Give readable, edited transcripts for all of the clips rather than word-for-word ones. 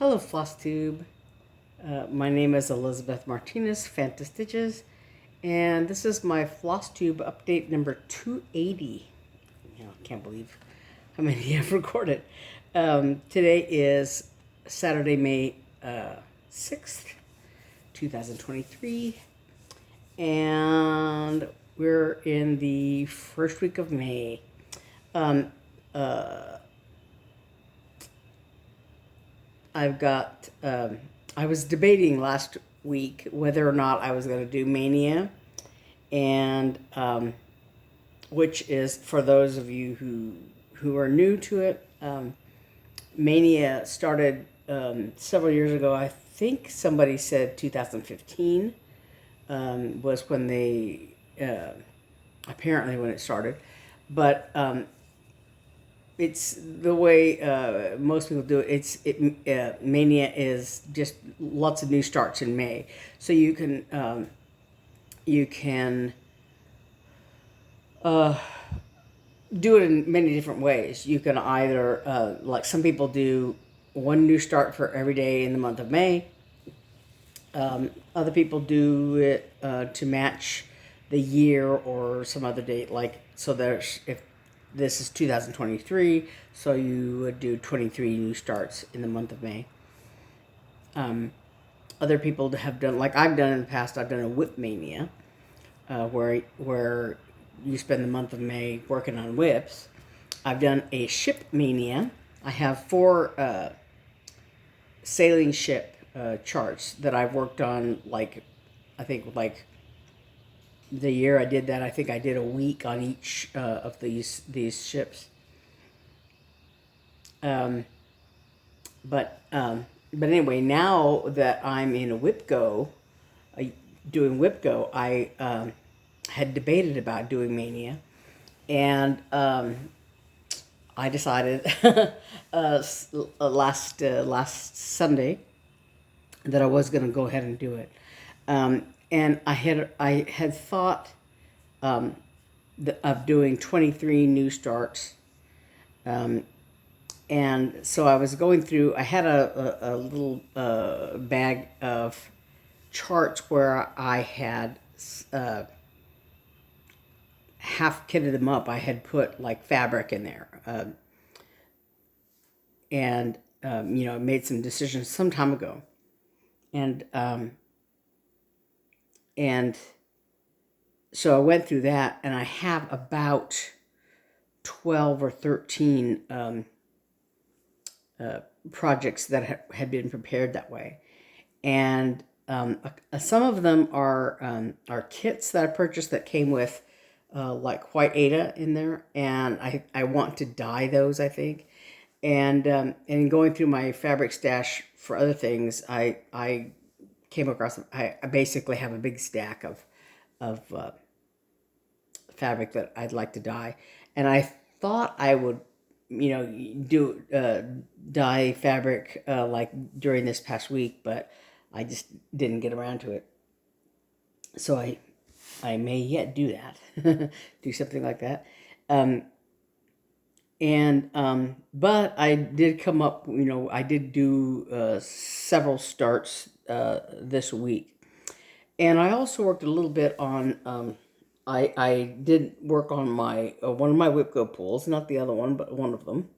Hello, Flosstube. My name is Elizabeth Martinez, phantastitches, and this is my Flosstube update number 280. I can't believe how many I've recorded. Today is Saturday, May 6th, 2023, and we're in the first week of May. I've got, I was debating last week whether or not I was going to do Mania, and which is, for those of you who are new to it, Mania started several years ago. I think somebody said 2015 was when they, apparently when it started, but it's the way most people do it. Mania is just lots of new starts in May, so you can do it in many different ways. You can either like some people do one new start for every day in the month of May. Other people do it to match the year or some other date. Like, so there's, if this is 2023, so you would do 23 new starts in the month of May. Other people have done, like I've done in the past, I've done a whip mania, where you spend the month of May working on whips. I've done a ship mania. I have 4 sailing ship charts that I've worked on, like, I think like the year I did that, I think I did a week on each of these ships. But anyway, now that I'm in a WIPGO, doing WIPGO, I had debated about doing Mania, and I decided last Sunday that I was going to go ahead and do it. And I had thought of doing 23 new starts. And so I was going through, I had a little bag of charts where I had half kitted them up. I had put like fabric in there. And made some decisions some time ago. And so I went through that, and I have about 12 or 13 projects that had been prepared that way. And some of them are kits that I purchased that came with like white Ada in there, and I want to dye those, I think. And going through my fabric stash for other things, I came across, I basically have a big stack of fabric that I'd like to dye, and I thought I would, do dye fabric like during this past week, but I just didn't get around to it. So I may yet do that, do something like that. But I did come up, I did do several starts this week. And I also worked a little bit on, I did work on my one of my WIPGO pools, not the other one, but one of them.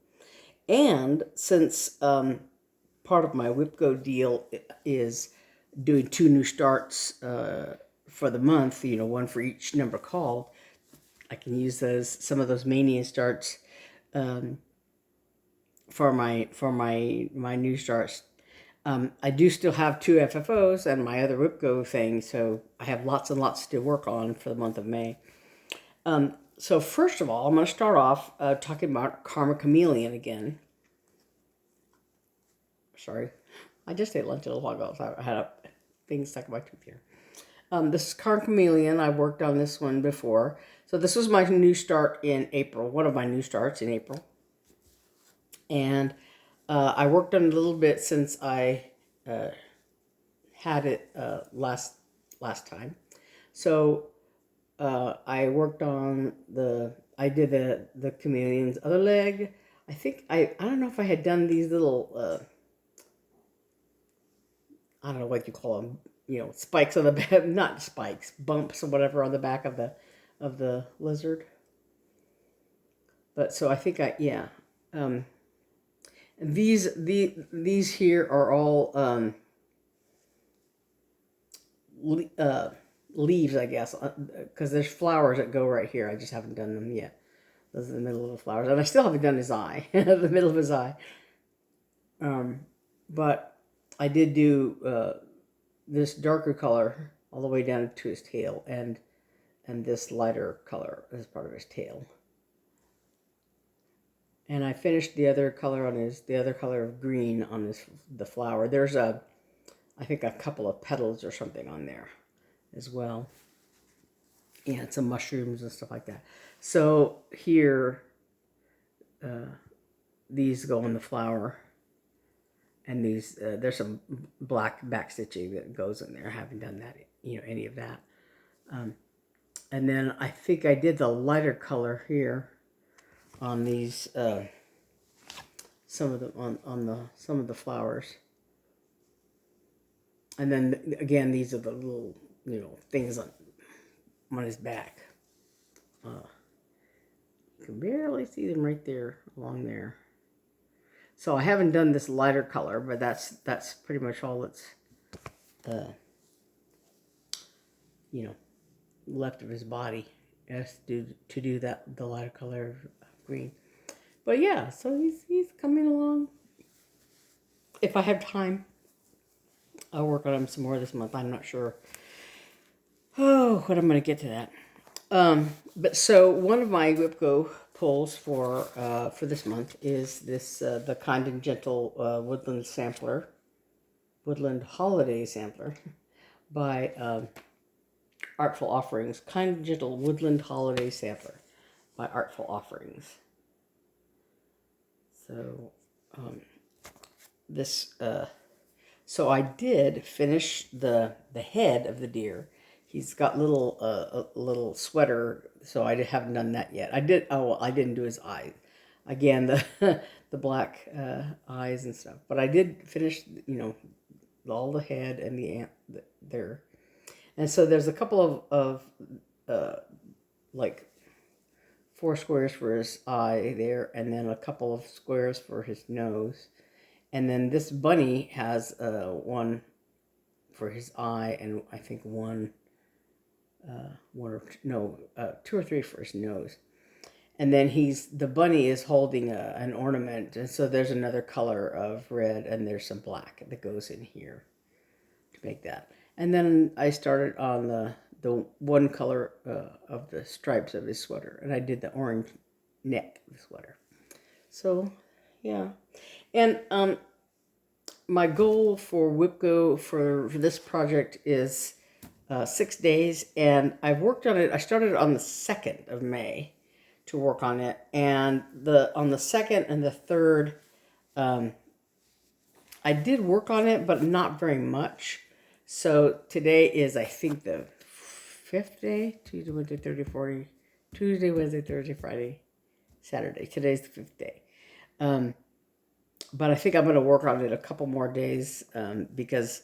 And since part of my WIPGO deal is doing 2 new starts for the month, one for each number called, I can use some of those Mania starts for my new starts. I do still have 2 FFOs and my other WIPGO thing, so I have lots and lots to work on for the month of May. So first of all, I'm going to start off talking about Chameleon again. Sorry, I just ate lunch a little while ago, so I had a thing stuck in my tooth here. This is Chameleon. I worked on this one before. So this was my new start in April, one of my new starts in April. And I worked on it a little bit since I had it last time. So I worked on I did the Chameleon's other leg. I think, I don't know if I had done these little I don't know what you call them, spikes on the back, not spikes, bumps or whatever on the back of the lizard. But so I think yeah. These here are all leaves, I guess, because there's flowers that go right here. I just haven't done them yet. Those are the middle of the flowers, and I still haven't done his eye, the middle of his eye. But I did do this darker color all the way down to his tail, and this lighter color as part of his tail. And I finished the other color on the other color of green on the flower. There's I think a couple of petals or something on there as well. Yeah, some mushrooms and stuff like that. So here, these go on the flower. And these, there's some black back stitching that goes in there. I haven't done that, any of that. And then I think I did the lighter color here on these, some of the flowers. And then again, these are the little, things on his back. You can barely see them right there, along there. So I haven't done this lighter color, but that's pretty much all that's, left of his body, as to do that, the lighter color of green. But yeah, so he's coming along. If I have time, I'll work on him some more this month. I'm not sure. Oh, when I'm going to get to that. But so one of my WIPGO pulls for this month is this the Kind and Gentle Woodland Holiday Sampler by Artful Offerings. Kind and Gentle Woodland Holiday Sampler by Artful Offerings. So so I did finish the head of the deer. He's got little sweater, so I haven't done that yet. I didn't do his eyes. Again, the black eyes and stuff. But I did finish, all the head and the there. And so there's a couple of like 4 squares for his eye there, and then a couple of squares for his nose. And then this bunny has one for his eye, and I think 2 or 3 for his nose. And then the bunny is holding an ornament, and so there's another color of red, and there's some black that goes in here to make that. And then I started on the one color of the stripes of his sweater, and I did the orange neck of the sweater. So, yeah. And my goal for WIPGO for this project is 6 days, and I've worked on it. I started on the 2nd of May to work on it, and on the 2nd and the 3rd, I did work on it, but not very much. So today is, I think, the 5th day. Tuesday, Wednesday, Thursday, Friday. Tuesday, Wednesday, Thursday, Friday, Saturday. Today's the 5th day. But I think I'm going to work on it a couple more days because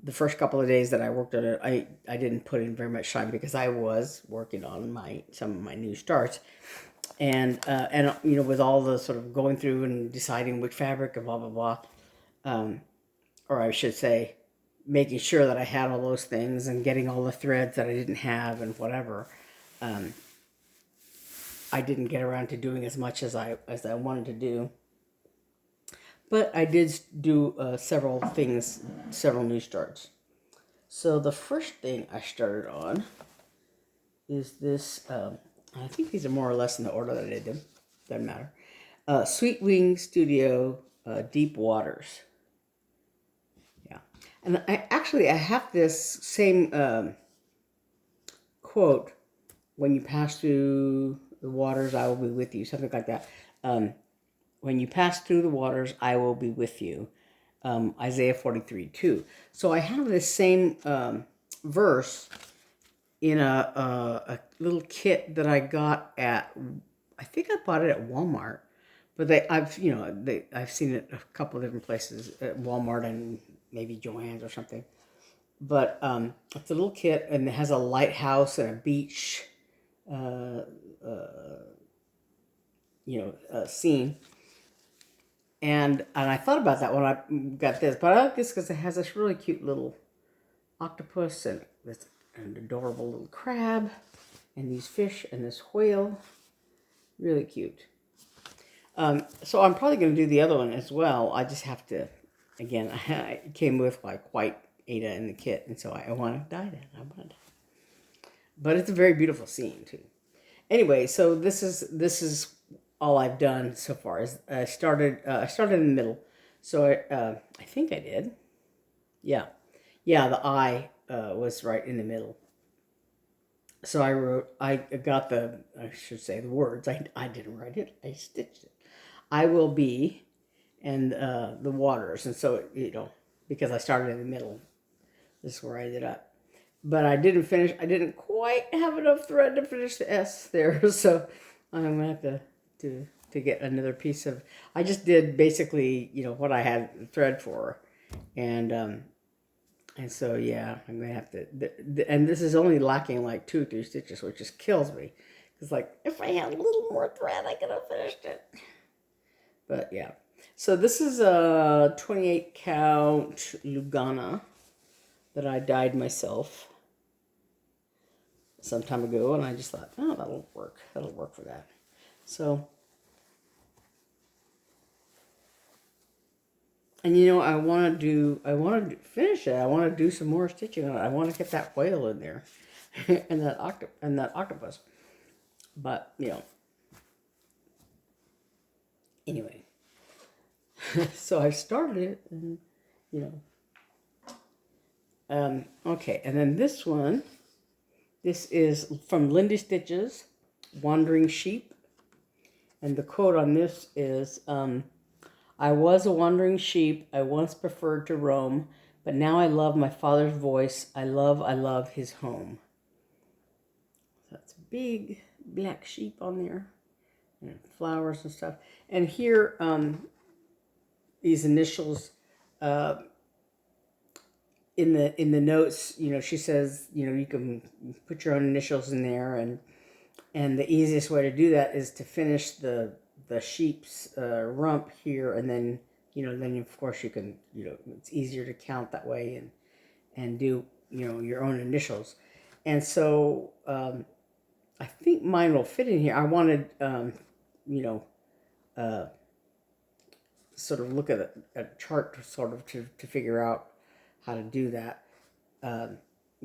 the first couple of days that I worked on it, I didn't put in very much time because I was working on some of my new starts, and with all the sort of going through and deciding which fabric and blah blah blah, or I should say, making sure that I had all those things and getting all the threads that I didn't have and whatever. I didn't get around to doing as much as I wanted to do. But I did do several new starts. So the first thing I started on is this, I think these are more or less in the order that I did them, doesn't matter. Sweet Wing Studio Deep Waters. Yeah. And I have this same quote, when you pass through the waters, I will be with you, something like that. When you pass through the waters, I will be with you. Isaiah 43:2. So I have this same verse in a little kit that I got I think I bought it at Walmart, but I've seen it a couple of different places at Walmart and maybe Joann's or something. But it's a little kit, and it has a lighthouse and a beach, uh, scene. And I thought about that when I got this, but I like this because it has this really cute little octopus and this an adorable little crab and these fish and this whale. Really cute. So I'm probably going to do the other one as well. I just have to, again, it came with like white Ada in the kit, and so I want to dye that. But it's a very beautiful scene too. Anyway, so this is all I've done so far. Is I started in the middle, so I think I did. Yeah, the eye was right in the middle. So I got I should say the words. I didn't write it. I stitched it. I will be, and the waters, and so because I started in the middle, this is where I ended up. But I didn't finish. I didn't quite have enough thread to finish the S there, so I'm gonna have to get another piece of. I just did basically what I had thread for, and so yeah, I'm gonna have to. And this is only lacking like 2 or 3 stitches, which just kills me. Because like if I had a little more thread, I could have finished it. But yeah, so this is a 28 count Lugana that I dyed myself some time ago, and I just thought, oh, that'll work. That'll work for that. So, and I want to finish it. I want to do some more stitching on it. I want to get that whale in there, and that octopus. But anyway, so I started it, and okay, and then this one. This is from Lindy Stitches, Wandering Sheep. And the quote on this is, I was a wandering sheep. I once preferred to roam, but now I love my father's voice. I love his home. That's a big black sheep on there. And flowers and stuff. And here, these initials, in the notes, she says, you can put your own initials in there, and the easiest way to do that is to finish the sheep's rump here, and then then of course you can it's easier to count that way and do your own initials, and so I think mine will fit in here. I wanted sort of look at a chart to figure out how to do that,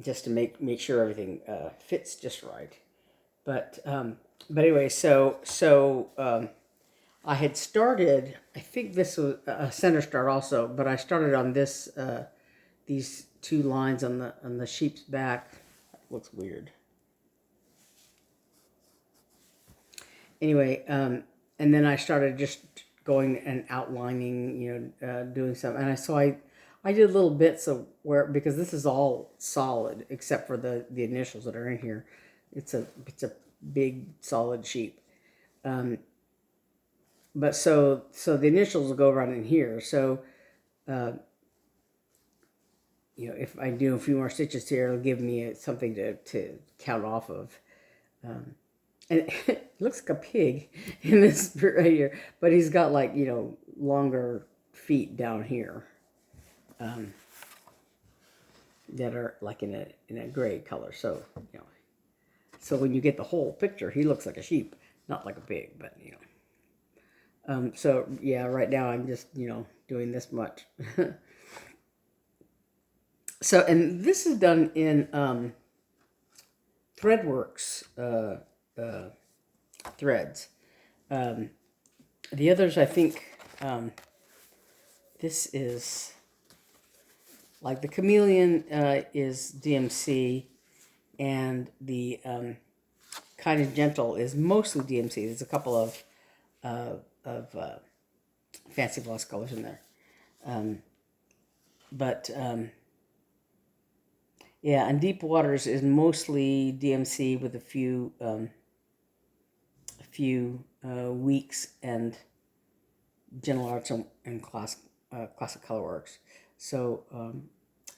just to make sure everything fits just right. But anyway, so I had started. I think this was a center start also, but I started on this these 2 lines on the sheep's back. That looks weird. Anyway, and then I started just going and outlining, doing some, and I did little bits of because this is all solid except for the initials that are in here. It's a big solid sheep, but so the initials will go right in here. So, if I do a few more stitches here, it'll give me something to count off of. And it looks like a pig in this right here, but he's got like longer feet down here. That are like in a gray color. So so when you get the whole picture, he looks like a sheep, not like a pig. But so yeah, right now I'm just doing this much. So, and this is done in Threadworks threads. The others, I think, this is. Like the Chameleon is DMC, and the Kind and Gentle is mostly DMC. There's a couple of fancy gloss colors in there, but yeah, and Deep Waters is mostly DMC with a few Weeks and Gentle Arts and Classic Colorworks. So,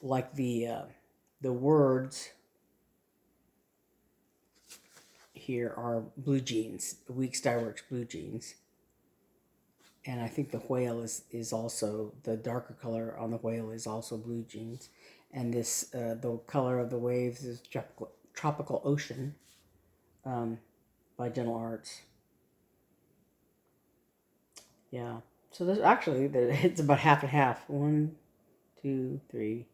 like the words here are blue jeans, Weeks Dye Works blue jeans. And I think the whale is also, the darker color on the whale is also blue jeans. And this, the color of the waves is Tropical Ocean by Gentle Arts. Yeah. So there's actually, it's about half and half. 1, 2, 3,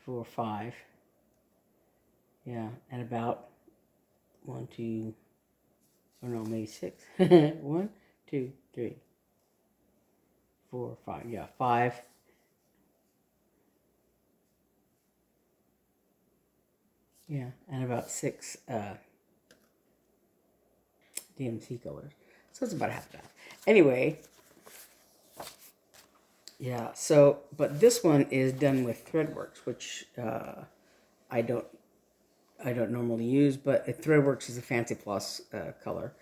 4, 5. Yeah. And about 1, 2, oh no, maybe 6. 1, 2, 3, 4, 5. Yeah, 5. Yeah, and about 6 DMC colors. So it's about half and half. Anyway, yeah, so, but this one is done with Threadworks, which I don't normally use, but Threadworks is a fancy floss color.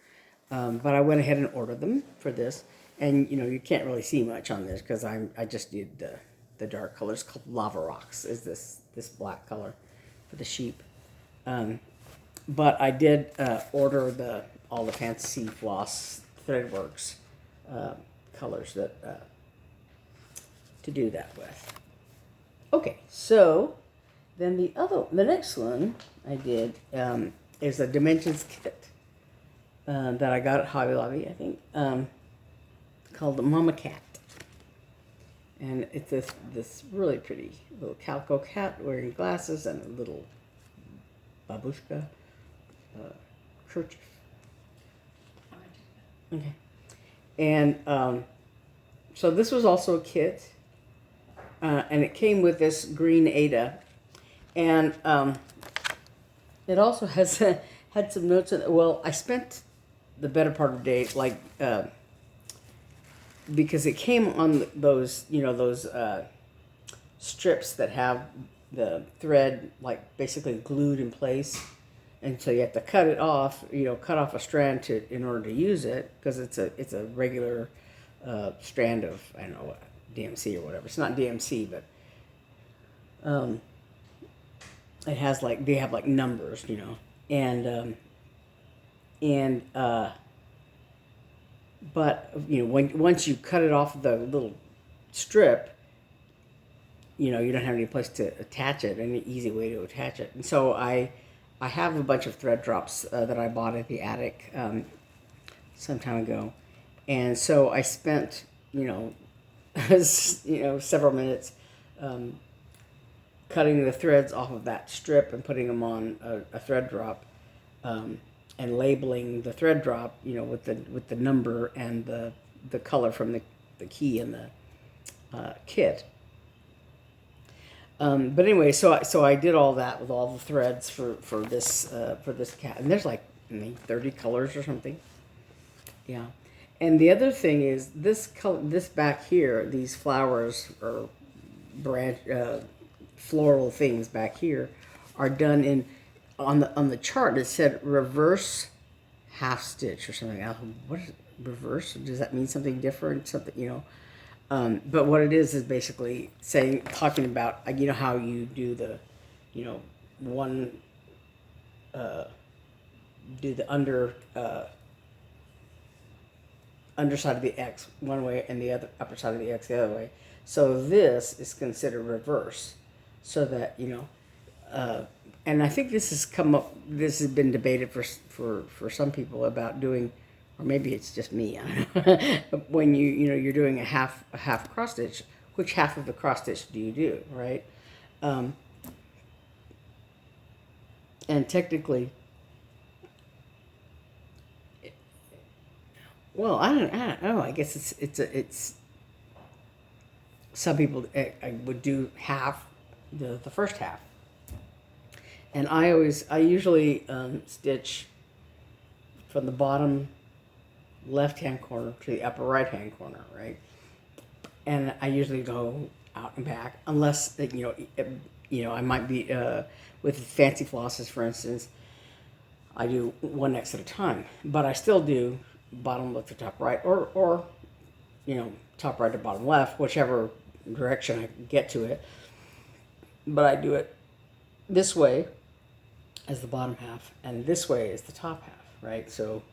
But I went ahead and ordered them for this, and you know, you can't really see much on this because I just did the dark colors. Called Lava Rocks is this black color for the sheep. But I did order all the fancy floss Threadworks colors that to do that with. Okay, so then the next one I did is a Dimensions kit that I got at Hobby Lobby, I think, called the Mama Cat. And it's this really pretty little calico cat wearing glasses and a little babushka kerchief. Okay. And so this was also a kit. And it came with this green Ada. And it also has had some notes in it. Well, I spent the better part of the day, like, because it came on those, you know, those strips that have the thread, like, basically glued in place. And so you have to cut it off, you know, cut off a strand in order to use it, because it's a regular strand of, I don't know what, DMC or whatever. It's not DMC, but it has like, they have like numbers, you know, but you know, once you cut it off the little strip, you know, you don't have any place to attach it, any easy way to attach it. And so I have a bunch of thread drops that I bought at the attic some time ago, and so I spent, you know, several minutes cutting the threads off of that strip and putting them on a thread drop, and labeling the thread drop, you know, with the number and the color from the key in the kit. But anyway, so I did all that with all the threads for this cat, and there's like, I mean, 30 colors or something. Yeah. And the other thing is this back here, these flowers or branch floral things back here are done in, on the chart it said reverse half stitch or something. What is it? Reverse? Does that mean something different? Something, you know? But what it is basically talking about, you know, how you do the, you know, one do the underside of the X one way and the other upper side of the X the other way. So this is considered reverse, so that, you know, and I think this has been debated for some people about doing, or maybe it's just me, I don't know. But when you're doing a half cross stitch, which half of the cross stitch do you do, right? And technically, well, I don't know. I guess it's some people I would do half the first half, and I usually stitch from the bottom left hand corner to the upper right hand corner, right? And I usually go out and back, unless I might be with fancy flosses, for instance. I do one X at a time, but I still do bottom left to top right, or you know, top right or bottom left, whichever direction I can get to it. But I do it this way as the bottom half, and this way is the top half, right? So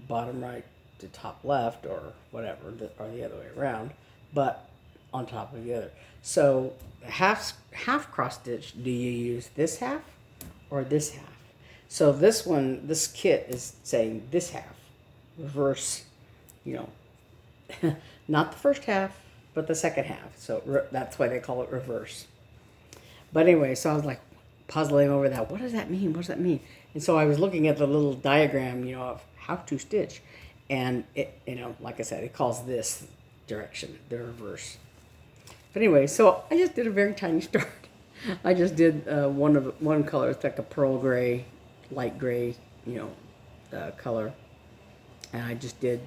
bottom right to top left, or whatever, or the other way around, but on top of the other. So half cross stitch, do you use this half or this half? So this kit is saying this half, reverse, not the first half, but the second half. So that's why they call it reverse. But anyway, so I was like puzzling over that. What does that mean? What does that mean? And so I was looking at the little diagram, of how to stitch. And it, like I said, it calls this direction the reverse. But anyway, so I just did a very tiny start. I just did one color. It's like a pearl gray, light gray, color. And I just did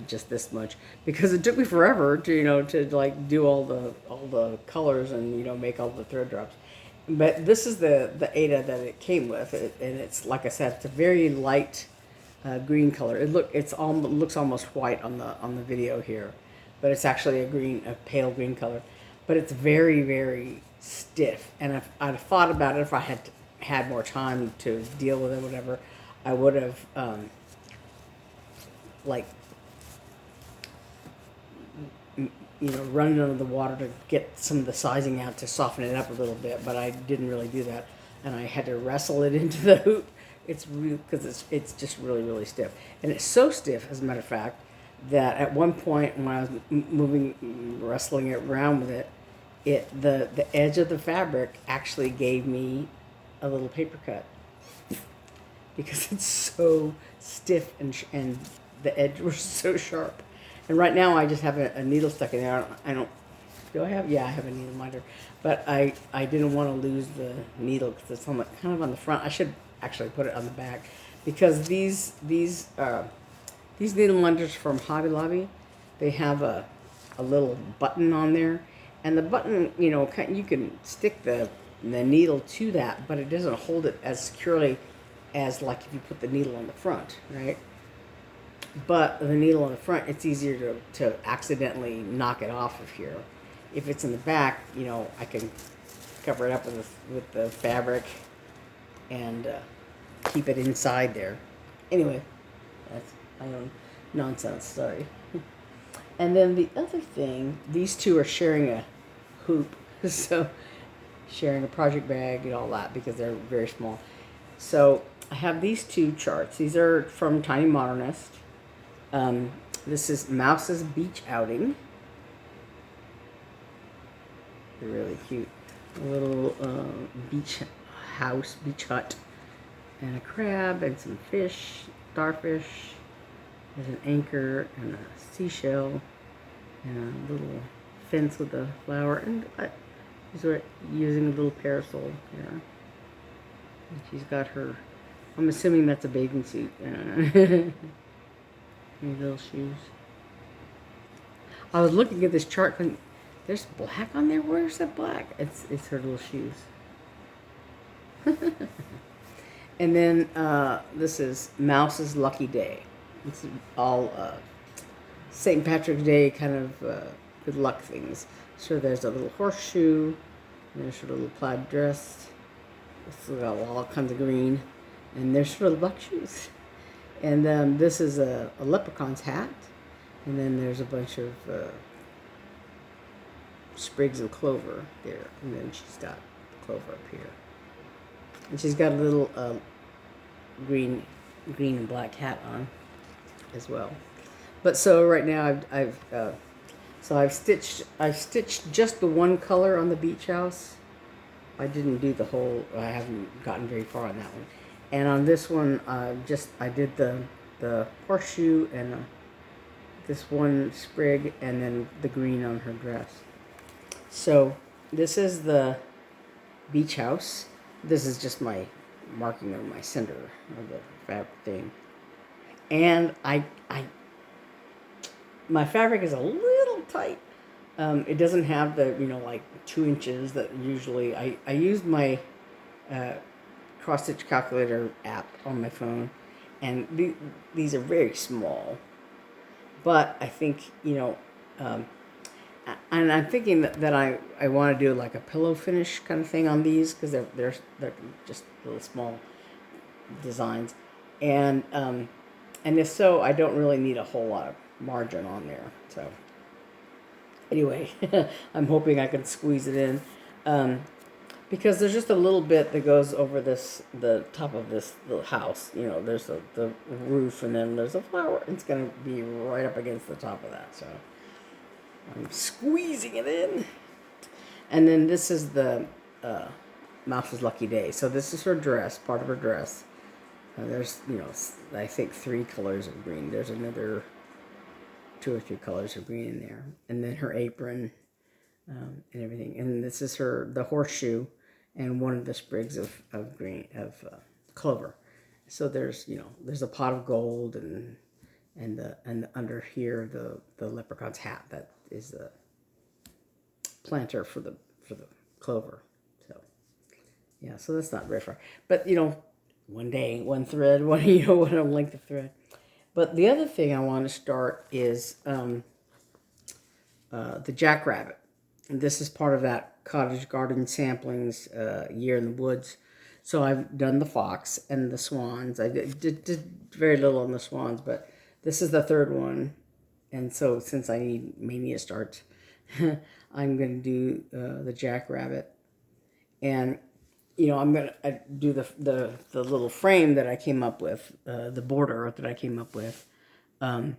just this much because it took me forever to like do all the colors and make all the thread drops. But this is the Ada that it came with, and it's, like I said, it's a very light green color. It looks almost white on the video here, but it's actually a pale green color. But it's very, very stiff. And if I'd thought about it, if I had more time to deal with it, whatever, I would have run it under the water to get some of the sizing out to soften it up a little bit. But I didn't really do that, and I had to wrestle it into the hoop. It's real because it's just really, really stiff, and it's so stiff, as a matter of fact, that at one point when I was wrestling it around with it, the edge of the fabric actually gave me a little paper cut because it's so stiff and the edge was so sharp. And right now I just have a needle stuck in there. Do I have? Yeah, I have a needle minder, but I didn't want to lose the needle because it's kind of on the front. I should actually put it on the back because these needle minders from Hobby Lobby, they have a little button on there, and the button, you can stick the needle to that, but it doesn't hold it as securely as like if you put the needle on the front, right? But the needle on the front, it's easier to accidentally knock it off of here. If it's in the back, I can cover it up with the fabric and keep it inside there. Anyway, that's my own nonsense, sorry. And then the other thing, these two are sharing a hoop, so sharing a project bag and all that because they're very small. So I have these two charts. These are from Tinymodernist. This is Mouse's Beach Outing. They're really cute. A little beach house, beach hut, and a crab and some fish, starfish. There's an anchor and a seashell and a little fence with a flower. And she's using a little parasol here. And she's got her, I'm assuming that's a bathing suit. These little shoes. I was looking at this chart thinking, there's black on there? Where's that black? It's her little shoes. And then this is Mouse's Lucky Day. It's all St. Patrick's Day kind of good luck things. So there's a little horseshoe, and there's her little plaid dress. It's got all kinds of green, and there's her little black shoes. And this is a leprechaun's hat, and then there's a bunch of sprigs of clover there, and then she's got clover up here. And she's got a little green and black hat on as well. But so right now I've stitched just the one color on the beach house. I didn't do the whole. I haven't gotten very far on that one. And on this one, I did the horseshoe and this one sprig, and then the green on her dress. So this is the beach house. This is just my marking of my center of the fabric thing. And my fabric is a little tight. It doesn't have the, like 2 inches that usually, I use my cross-stitch calculator app on my phone, and these are very small. But I think, And I'm thinking that I want to do like a pillow finish kind of thing on these because they're just little small designs, and if so, I don't really need a whole lot of margin on there. So anyway, I'm hoping I can squeeze it in. Because there's just a little bit that goes over the top of this little house. You know, there's the roof, and then there's a flower. It's going to be right up against the top of that. So I'm squeezing it in. And then this is the Mouse's Lucky Day. So this is her dress, part of her dress. There's, you know, I think 3 colors of green. There's another 2 or 3 colors of green in there. And then her apron. And everything, and this is the horseshoe, and one of the sprigs of clover. So there's there's a pot of gold, and under here the leprechaun's hat that is the planter for the clover. So yeah, so that's not very far, but one day, one thread, one length of thread. But the other thing I want to start is the Jackrabbit. And this is part of that Cottage Garden Samplings Year in the Woods. So I've done the fox and the swans. I did very little on the swans, but this is the 3rd one. And so since I need Maynia Starts, I'm going to do the Jackrabbit. And, I'm going to do the little frame that I came up with, the border that I came up with. And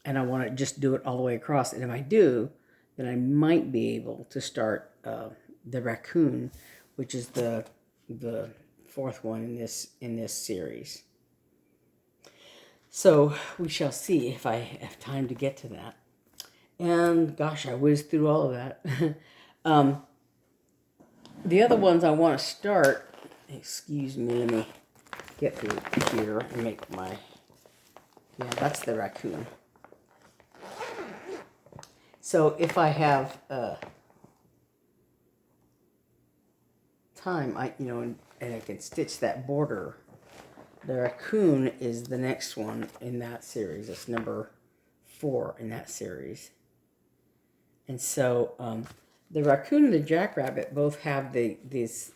I want to just do it all the way across. And if I do, then I might be able to start the Raccoon, which is the 4th one in this series. So we shall see if I have time to get to that. And gosh, I whizzed through all of that. The other ones I want to start. Excuse me, let me get through here and make my. Yeah, that's the Raccoon. So if I have time, and I can stitch that border. The Raccoon is the next one in that series. It's number 4 in that series. And so the Raccoon and the Jackrabbit both have these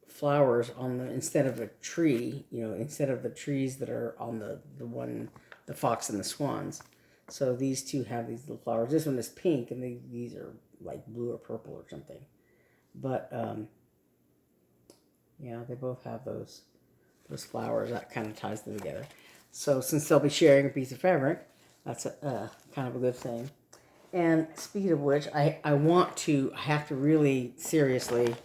flowers on them instead of a tree. Instead of the trees that are on the fox and the swans. So these two have these little flowers. This one is pink, and these are like blue or purple or something. But yeah, they both have those flowers. That kind of ties them together. So since they'll be sharing a piece of fabric, that's kind of a good thing. And speaking of which, I have to really seriously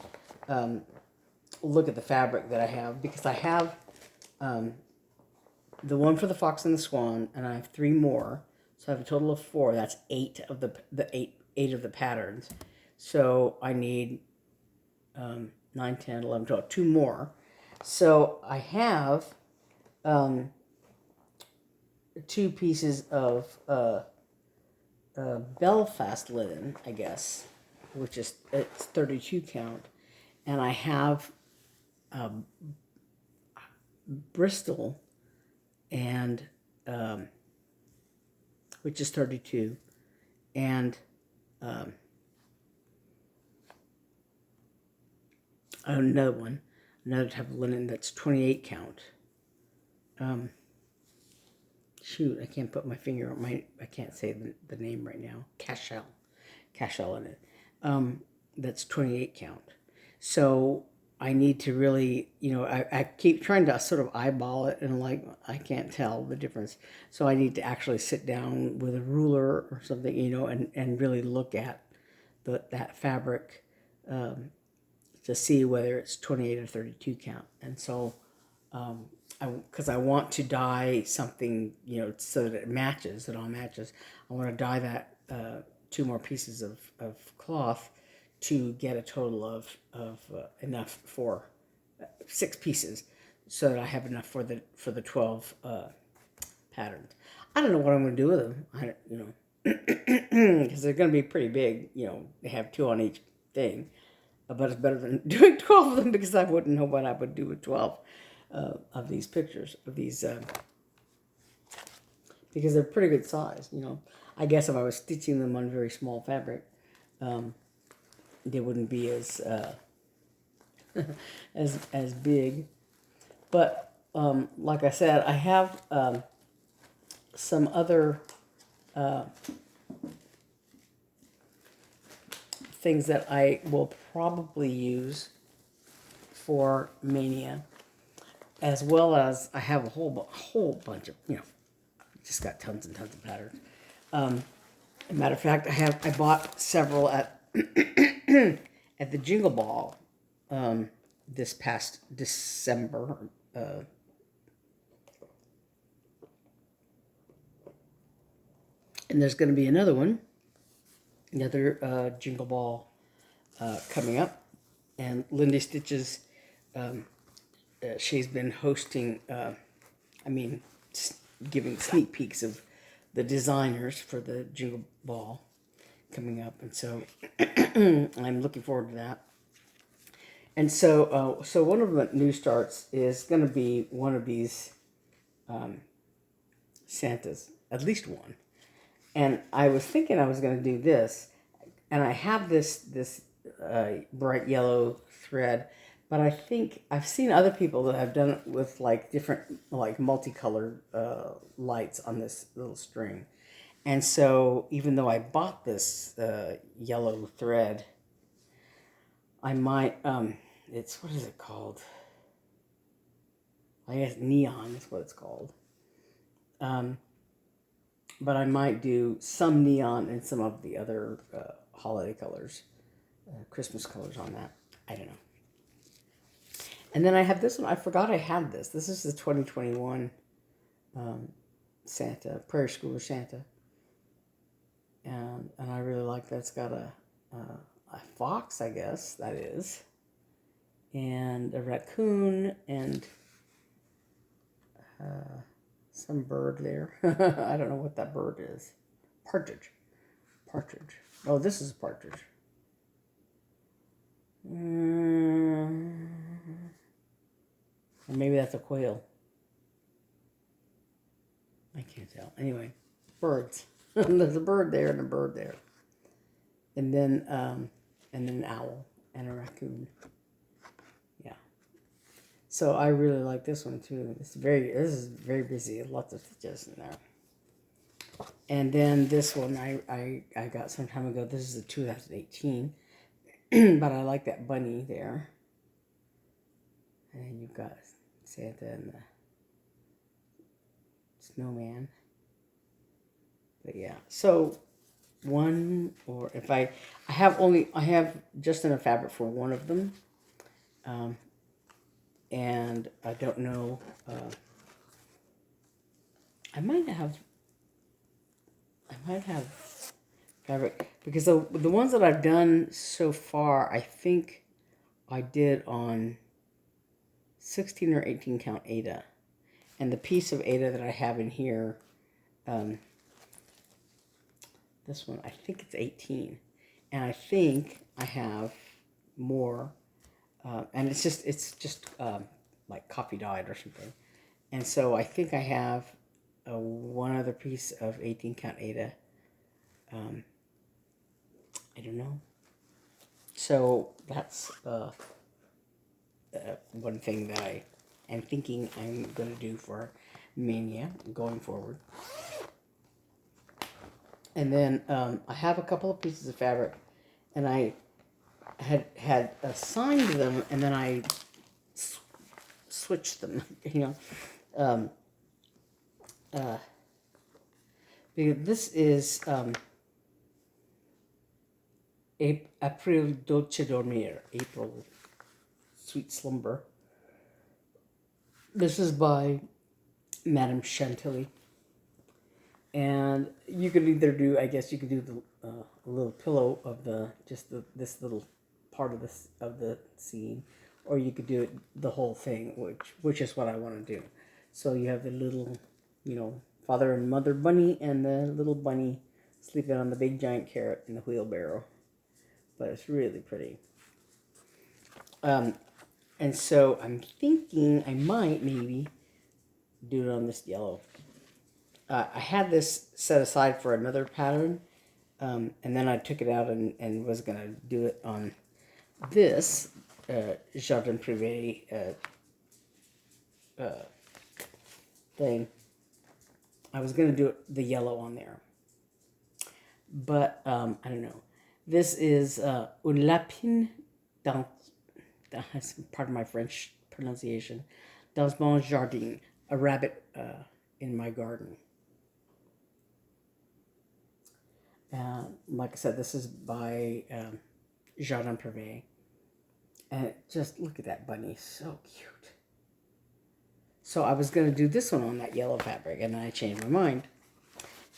look at the fabric that I have, because I have the one for the fox and the swan, and I have 3 more. So I have a total of 4. That's 8 of the 8 of the patterns. So I need 9, 10, 11, 12, 2 more. So I have 2 pieces of Belfast linen, I guess, which is it's 32 count, and I have Bristol and which is 32, and another type of linen that's 28 count. Shoot, I can't put my finger on I can't say the name right now. Cashel linen. That's 28 count. So I need to really, I keep trying to sort of eyeball it, and I can't tell the difference. So I need to actually sit down with a ruler or something, and really look at that fabric to see whether it's 28 or 32 count. And so, because I want to dye something, so that it all matches. I want to dye that 2 more pieces of cloth to get a total of enough for 6 pieces, so that I have enough for the 12 patterns. I don't know what I'm going to do with them. Because they're going to be pretty big. They have 2 on each thing, but it's better than doing 12 of them, because I wouldn't know what I would do with 12 of these pictures of these, because they're pretty good size. I guess if I was stitching them on very small fabric, they wouldn't be as as big. But like I said, I have some other things that I will probably use for Mania, as well as I have a whole bunch of, just got tons and tons of patterns. Matter of fact, I bought several at at the Jingle Ball this past December. And there's going to be another Jingle Ball coming up. And Lindy Stitches, she's been hosting, giving sneak peeks of the designers for the Jingle Ball coming up. And so I'm looking forward to that. And so one of the new starts is going to be one of these Santas, at least one. And I was thinking I was going to do this, and I have this bright yellow thread, but I think I've seen other people that have done it with like different, like multicolored lights on this little string. And so even though I bought this yellow thread, I might, what is it called? I guess neon is what it's called. But I might do some neon and some of the other holiday colors, Christmas colors on that. I don't know. And then I have this one. I forgot I had this. This is the 2021 Santa, Prairie Schooler Santa. And I really like that. It's got a fox, I guess, that is. And a raccoon and some bird there. I don't know what that bird is. Partridge. Oh, this is a partridge. Or maybe that's a quail. I can't tell. Anyway, birds. There's a bird there and a bird there. And then an owl and a raccoon. Yeah. So I really like this one too. This is very busy. Lots of stitches in there. And then this one I got some time ago. This is a 2018. But I like that bunny there. And you've got Santa and the snowman. But yeah. So I have just enough fabric for one of them. And I don't know, I might have fabric, because the ones that I've done so far, I think I did on 16 or 18 count Aida. And the piece of Aida that I have in here, this one, I think it's 18. And I think I have more. And it's just like coffee dyed or something. And so I think I have one other piece of 18 count Aida. I don't know. So that's one thing that I am thinking I'm going to do for Mania going forward. And then I have a couple of pieces of fabric, and I had assigned them, and then I switched them, because this is April Dolce Dormir, April Sweet Slumber. This is by Madame Chantilly. And you could either do, I guess you could do the little pillow of this little part of the scene, or you could do it the whole thing, which is what I want to do. So you have the little, father and mother bunny, and the little bunny sleeping on the big giant carrot in the wheelbarrow. But it's really pretty. And so I'm thinking I might maybe do it on this yellow. I had this set aside for another pattern, and then I took it out and was going to do it on this Jardin Privé thing. I was going to do the yellow on there. But, I don't know. This is un lapin dans, pardon my French pronunciation, dans mon jardin, a rabbit in my garden. Like I said, this is by Jardin Privé. And just look at that bunny, so cute. So I was going to do this one on that yellow fabric, and then I changed my mind.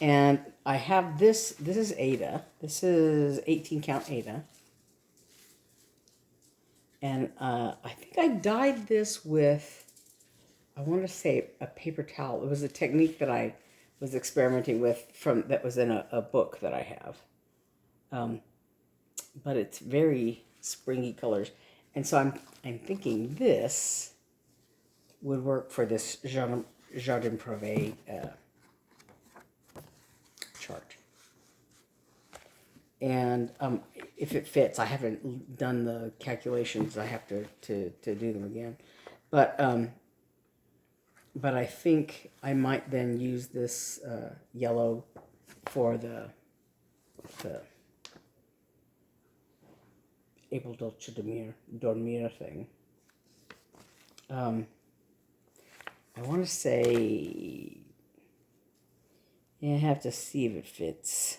And I have this is Ada. This is 18 count Ada. And I think I dyed this with, I want to say, a paper towel. It was a technique that I was experimenting with that was in a book that I have. But it's very springy colors. And so I'm thinking this would work for this Jardin Privé chart. And if it fits, I haven't done the calculations. I have to do them again. But I think I might then use this yellow for the Able Dolce Dormir thing. I want to say, yeah, I have to see if it fits.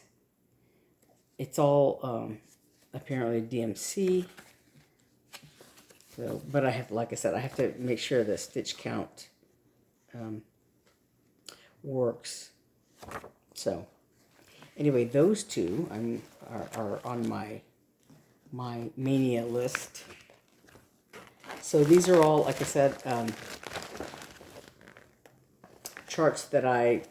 It's all apparently DMC. So, but I have, like I said, I have to make sure the stitch count works. So, anyway, those two are on my Mania list. So these are all, like I said, charts that I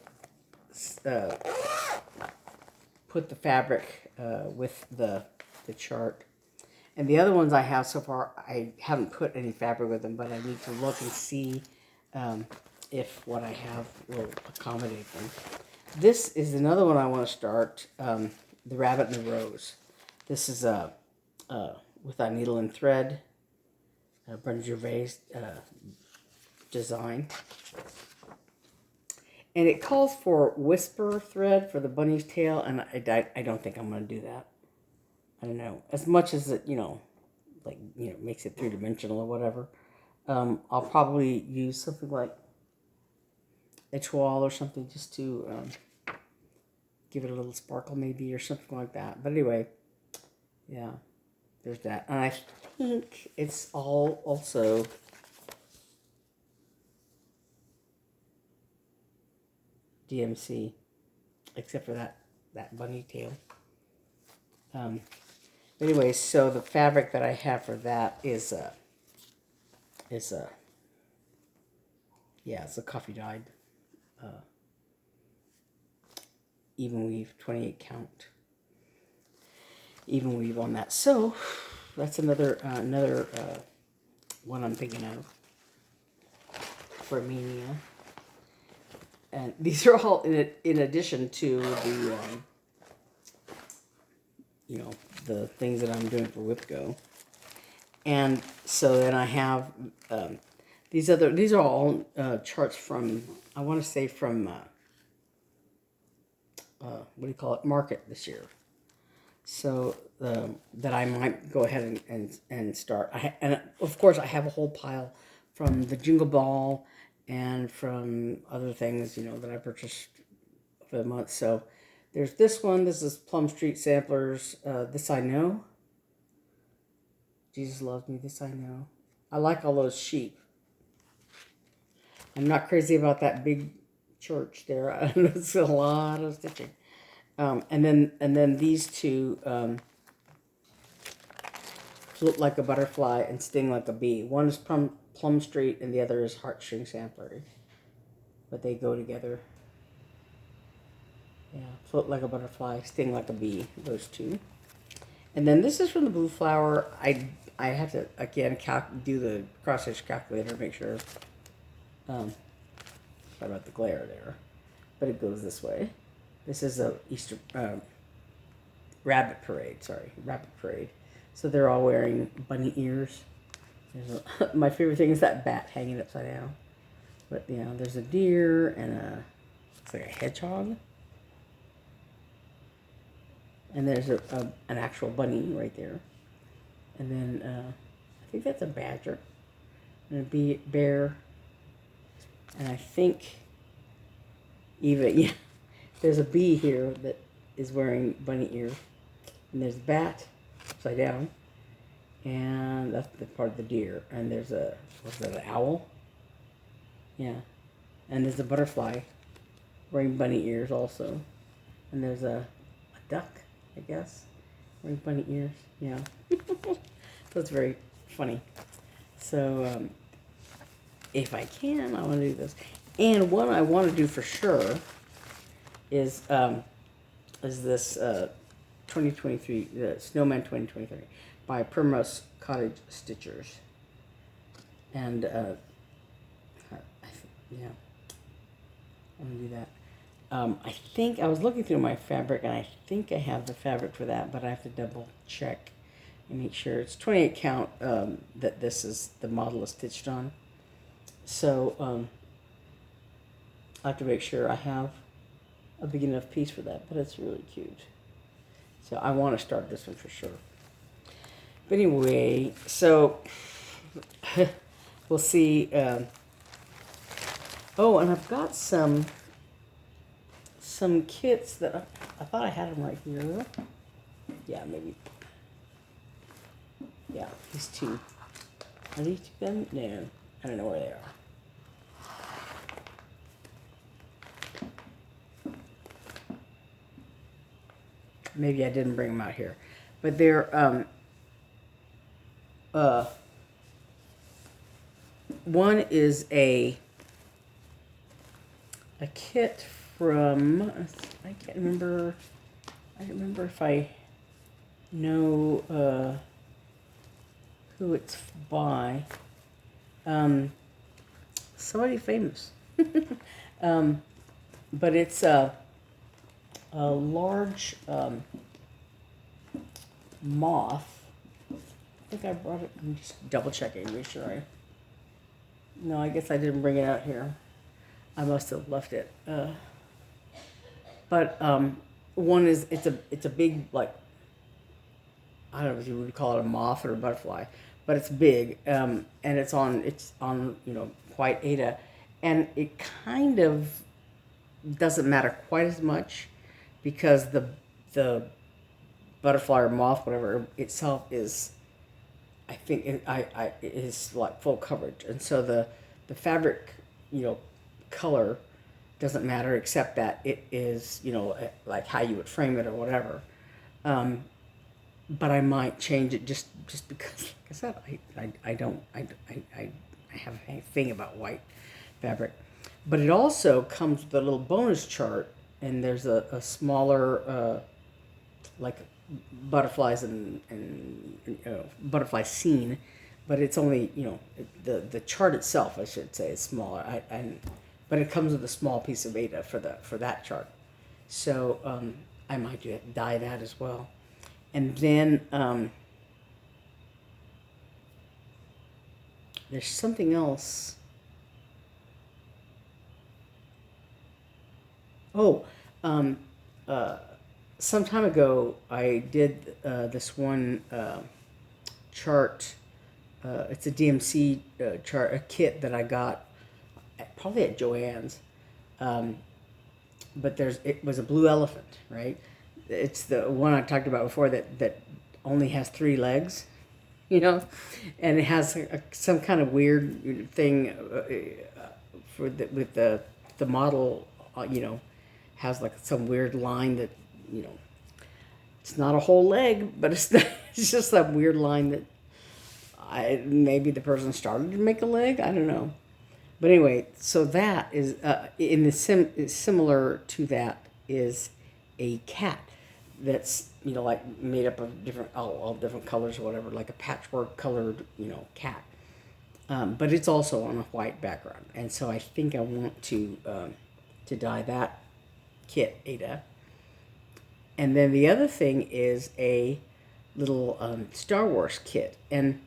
put the fabric with the chart. And the other ones I have so far, I haven't put any fabric with them, but I need to look and see if what I have will accommodate them. This is another one I want to start, the Rabbit and the Rose. This is with a needle and thread, Brenda Gervais design. And it calls for whisper thread for the bunny's tail, and I don't think I'm going to do that. I don't know. As much as it, makes it three-dimensional or whatever, I'll probably use something like étoile or something just to give it a little sparkle maybe or something like that. But anyway, yeah, there's that. And I think it's all also DMC, except for that bunny tail. Anyway, so the fabric that I have for that is it's a coffee dyed even weave 28 count even weave on that. So that's another one I'm thinking of for Mania. And these are all in addition to the the things that I'm doing for WIPGO. And so then I have these are all charts from, I want to say from what do you call it, Market this year. So that I might go ahead and start. And of course I have a whole pile from the Jingle Ball and from other things, that I purchased for the month. So there's this one. This is Plum Street Samplers. This I Know. Jesus Loves Me. This I Know. I like all those sheep. I'm not crazy about that big church there. It's a lot of stitching. And then these two, Float Like a Butterfly and Sting Like a Bee. One is Plum Street and the other is Heartstring Sampler. But they go together. Yeah, Float Like a Butterfly, Sting Like a Bee, those two. And then this is from the Blue Flower. I have to, again, do the cross-stitch calculator to make sure. Sorry about the glare there. but it goes this way. This is a Easter rabbit parade. Sorry, rabbit parade. So they're all wearing bunny ears. My favorite thing is that bat hanging upside down. But you know, there's a deer and it's like a hedgehog. And there's an actual bunny right there. And then I think that's a badger and a bear. And I think even, yeah, there's a bee here that is wearing bunny ears. And there's a bat upside down. And that's the part of the deer. And there's what's that, an owl? Yeah. And there's a butterfly wearing bunny ears also. And there's a duck, I guess, wearing bunny ears. Yeah. That's very funny. So, if I can, I want to do this. And what I want to do for sure is this 2023, the Snowman 2023 by Primrose Cottage Stitchers. And, yeah, I'm going to do that. I think, I was looking through my fabric, and I think I have the fabric for that, but I have to double check and make sure. It's 28 count that this is, the model is stitched on. So, I have to make sure I have a big enough piece for that, but it's really cute. So I want to start this one for sure. But anyway, so we'll see. Oh, and I've got some kits that I thought I had them right here. Yeah, maybe. Yeah, these two. Are these two them? No, I don't know where they are. Maybe I didn't bring them out here, but they're one is a kit from, I can't remember. I don't remember if I know who it's by. Somebody famous. But it's a large moth. I think I brought it. I'm just double checking, make sure no, I guess I didn't bring it out here. I must have left it. But one is, it's a big, like, I don't know if you would call it a moth or a butterfly, but it's big, and it's on you know, white Aida, and it kind of doesn't matter quite as much because the butterfly or moth, whatever itself is, I think it is like full coverage, and so the fabric, you know, color doesn't matter except that it is, you know, like how you would frame it or whatever. But I might change it just because, like I said, I have a thing about white fabric. But it also comes with a little bonus chart, and there's a smaller, like butterflies and butterfly scene, but it's only, you know, the chart itself, I should say, is smaller. But it comes with a small piece of Aida for that chart. So I might dye that as well. And then there's something else. Oh, some time ago I did this one chart. It's a DMC chart, a kit that I got probably at Joann's. But it was a blue elephant, right? It's the one I talked about before that only has 3 legs, you know, and it has some kind of weird thing with the model, you know, has like some weird line that, you know, it's not a whole leg, but it's just that weird line that maybe the person started to make a leg. I don't know. But anyway, so that is similar to that is a cat that's, you know, like made up of all different colors or whatever, like a patchwork colored, you know, cat. But it's also on a white background, and so I think I want to dye that kit, Ada. And then the other thing is a little Star Wars kit. And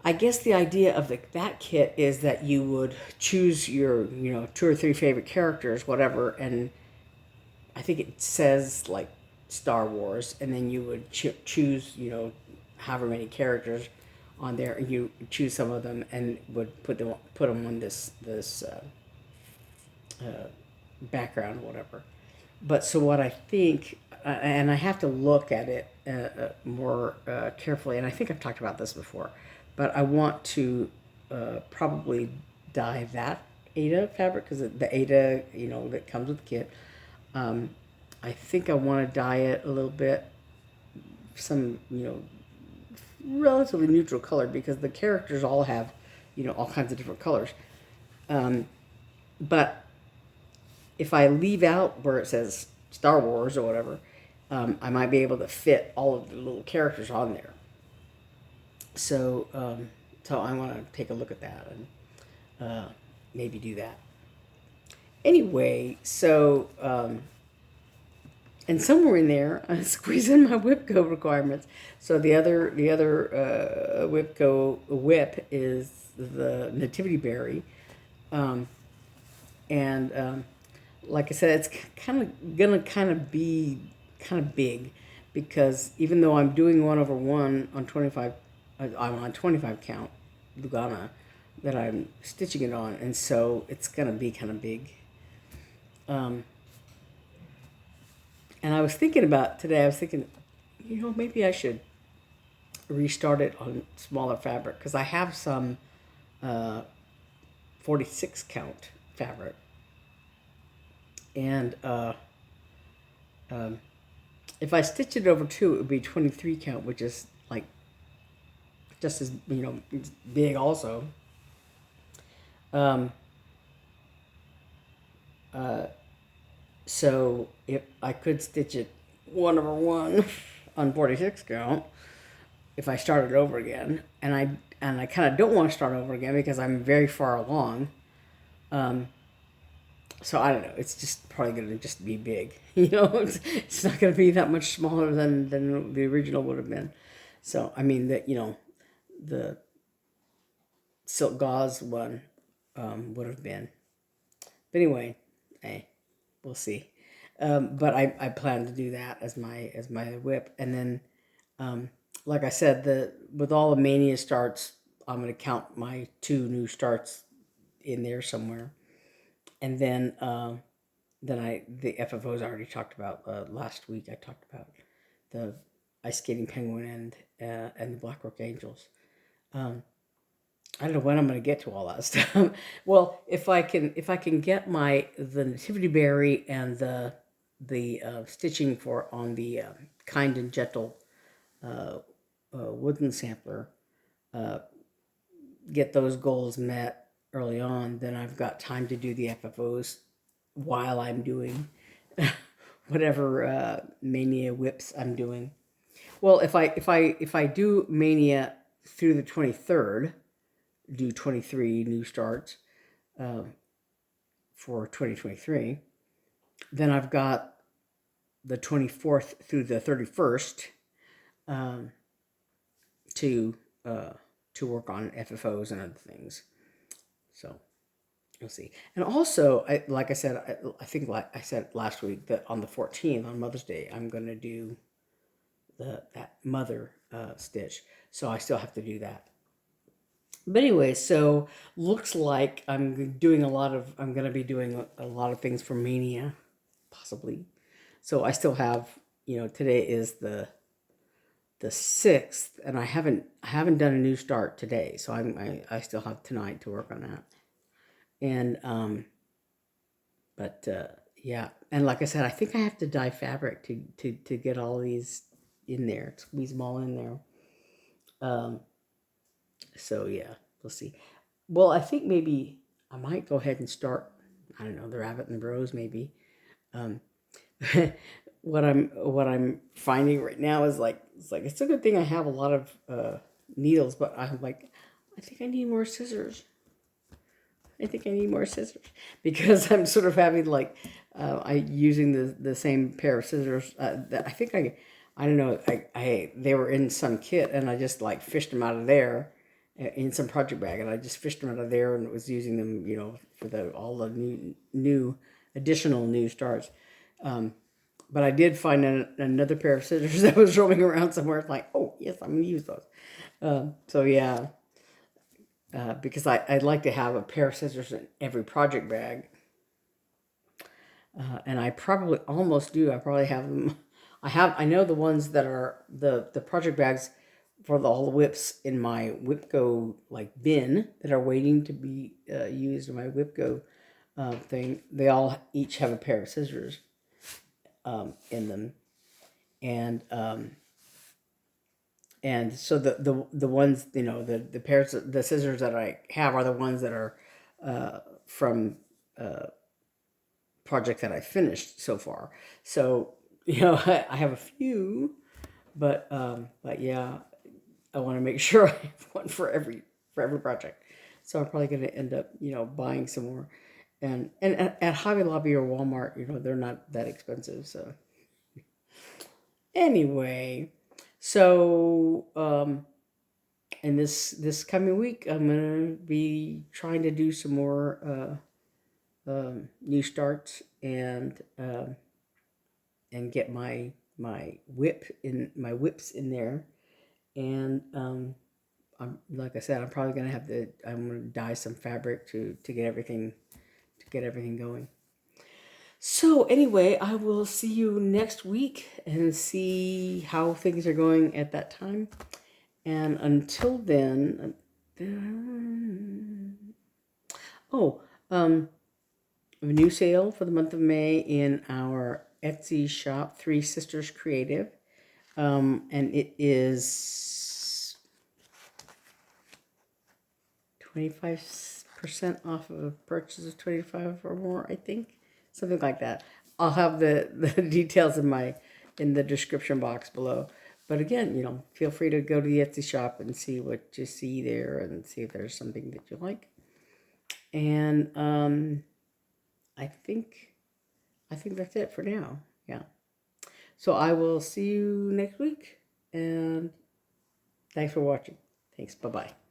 I guess the idea of that kit is that you would choose your, 2 or 3 favorite characters, whatever, and I think it says like Star Wars, and then you would choose, however many characters on there, and you choose some of them and would put them on this background, whatever. But so what I think, and I have to look at it more carefully, and I think I've talked about this before, but I want to probably dye that Ada fabric, because the Ada, that comes with the kit. I think I want to dye it a little bit, some, relatively neutral color, because the characters all have, all kinds of different colors. But if I leave out where it says Star Wars or whatever, I might be able to fit all of the little characters on there. So, so I want to take a look at that and maybe do that. Anyway, so, and somewhere in there, I squeeze in my WIPGO requirements. So the other WIPGO whip is the Nativity berry, and like I said, it's gonna be kind of big, because even though I'm doing 1/1 on 25, I'm on 25 count Lugana that I'm stitching it on, and so it's gonna be kind of big. And I was thinking about today, maybe I should restart it on smaller fabric, because I have some 46 count fabric. And if I stitch it over 2, it would be 23 count, which is like just as, big also. So if I could stitch it 1/1 on 46 count, if I started over again, and I kind of don't want to start over again because I'm very far along. So I don't know. It's just probably going to just be big. It's not going to be that much smaller than the original would have been. So I mean that the silk gauze one would have been. But anyway, hey. We'll see. But I plan to do that as my whip. And then, like I said, with all the Mania starts, I'm going to count my 2 new starts in there somewhere. And then the FFOs I already talked about last week. I talked about the Ice Skating Penguin and the Blackwork Angels. I don't know when I'm going to get to all that stuff. Well, if I can get the Nativity berry and the stitching on the Kind and Gentle Woodland sampler, get those goals met early on, then I've got time to do the FFOs while I'm doing whatever Mania whips I'm doing. Well, if I do Mania through the 23rd. Do 23 new starts for 2023. Then I've got the 24th through the 31st to work on FFOs and other things. So you'll see. And also, like I said, I think like I said last week, that on the 14th, on Mother's Day, I'm going to do that mother stitch. So I still have to do that. But anyway, so looks like I'm going to be doing a lot of things for Mania, possibly. So I still have, today is the 6th, and I haven't done a new start today. So I still have tonight to work on that. And yeah, and like I said, I think I have to dye fabric to get all these in there, squeeze them all in there. So yeah, we'll see. Well, I think maybe I might go ahead and start, I don't know, the Rabbit and the Rose maybe. What I'm finding right now is it's a good thing I have a lot of needles, but I'm like, I think I need more scissors. Because I'm sort of having I using the same pair of scissors. I think I don't know. They were in some kit, and I just like fished them out of there in some project bag, and I just fished them out of there and was using them, for all the new additional new starts. But I did find another pair of scissors that was roaming around somewhere. It's like, oh yes, I'm gonna use those. So yeah, because I'd like to have a pair of scissors in every project bag. And I probably almost do. I probably have them. I know the ones that are the project bags for all the whips in my WIPGO bin that are waiting to be used in my WIPGO thing. They all each have a pair of scissors in them, and so the ones the pairs the scissors that I have are the ones that are from project that I finished so far. So I have a few, but yeah, I want to make sure I have one for every project. So I'm probably going to end up buying some more, and at Hobby Lobby or Walmart, they're not that expensive. So anyway, so and this coming week I'm gonna be trying to do some more new starts and get my whips in there, and I'm like I said, I'm probably gonna I'm gonna dye some fabric to get everything going. So anyway, I will see you next week and see how things are going at that time. And until then, oh, a new sale for the month of May in our Etsy shop, Three Sisters Creative. And it is 25% off of a purchase of 25 or more, I think. Something like that. I'll have the details in the description box below. But again, feel free to go to the Etsy shop and see what you see there and see if there's something that you like. And I think that's it for now. Yeah. So I will see you next week, and thanks for watching. Thanks. Bye-bye.